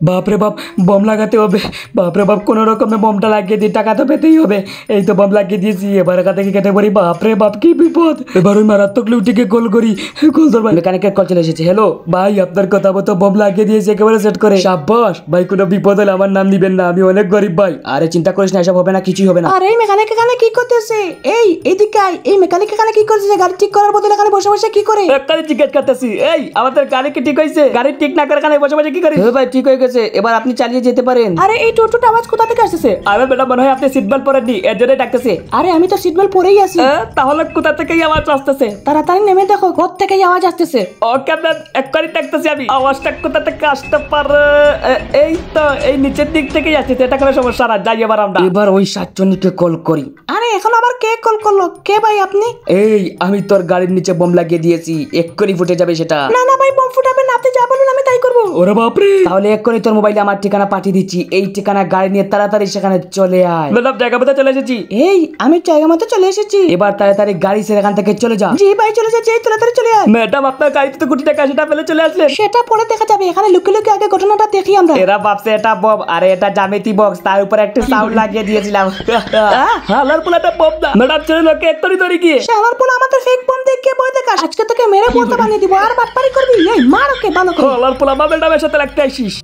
বাপরে বাপ, বম লাগাতে হবে। বাপরে বাপ, কোনো রকমে বমটা লাগিয়ে দিয়ে টাকা তো পেতেই হবে। এই তো বম লাগিয়ে দিয়েছি, এবার একা থেকে কেটে পড়ি। বাপরে বাপ, কি বিপদ! এবার ওই মারাত্মক লুটিকে কল করি। কল ধর ভাই, মেকানিকের কল চলে এসেছে। হ্যালো ভাই, আপনার কথা মতো বম লাগিয়ে দিয়েছে একেবারে সেট করে। সাব্বাস ভাই, কোনো বিপদ হলে আমার নাম নিবেন না, আমি অনেক গরিব ভাই। আরে চিন্তা করিস না, এসব হবে না, কিছুই হবে না। আরে এই মেকানিক এখানে কি করতেছে? এইদিকে আয়। এই মেকানিক এখানে কি করতেছে? গাড়ি ঠিক করার বদলে এখানে বসে বসে কি করে? গাড়ি জিজ্ঞেস করতেছি, এই আমাদের গাড়ি কি ঠিক হয়েছে? গাড়ি ঠিক না করে এখানে বসে বসে কি করিস? ভাই ঠিক হয়ে গেছে, এবার আপনি চালিয়ে যেতে পারেন। আরে এই টোটোটা আওয়াজ কোথা থেকে আসতেছে? আরে বেটা, মনে হয় আপনি সিট বেল্ট পরেননি, এর জন্যই ডাকতেছে। আরে আমি তো সিট বেল্ট পরেই আছি। তাহলে কোথা থেকেই আওয়াজ আসতেছে? তাড়াতাড়ি নেমে দেখো, কোথা থেকে আওয়াজ আসতেছে। ওকে ম্যাম, একবারই দেখতেছি আমি। আওয়াজটা কোথা থেকে আসতে পারে? এই তো এই নিচের দিক থেকেই আসছে, এটা কোনো সমস্যা না। যাই এবার আমরা। এবার ওই সাতজনকে কল করি। আরে এখন আবার কে কল করলো? কে ভাই আপনি? এই আমি তোর গাড়ির নিচে বম লাগিয়ে দিয়েছি, এক্ষুনি ফুটে যাবে সেটা। না না ভাই, বম ফুটাবেন না, আপনি যা বলুন আমি তাই করবো। ওরে বাপরে! তাহলে এক্ষুনি তোর মোবাইলে আমার ঠিকানা পাঠিয়ে দিচ্ছি, এই ঠিকানা গাড়ি নিয়ে তাড়াতাড়ি সেখানে চলে আয়। ম্যাডাম, জায়গা মতো চলে এসেছি। এই আমি জায়গা মতো চলে এসেছি। এবার তাড়াতাড়ি গাড়ি ছেড়ে এখান থেকে চলে যা। জি ভাই চলে যাচ্ছে, এই তাড়াতাড়ি চলে আয়। ম্যাডাম, আপনার গাড়িতে তো কোটি টাকা, সেটা ফেলে চলে আসলেন। সেটা পরে দেখা যাবে, এখানে লুকিয়ে লুকিয়ে আগে ঘটনাটা দেখি আমরা। এরা ভাবছে এটা বম, আরে এটা জ্যামিতি বক্স, তার উপর একটা সাউন্ড লাগিয়ে দিয়েছিলাম। হালার পোলাটা বম না। ম্যাডাম চলে লোকে এক্ষুনি ধরে গিয়ে। শালার পোলা আমাদের ফেক বম দেখে ভয় দেখাস, আজকে তোকে মেরে পড়তে বানিয়ে দিব। আর বাটপারি করবি? এই মার ওকে ভালো করে। হালার পোলা, ম্যাডামের সাথে লাগতে আসিস।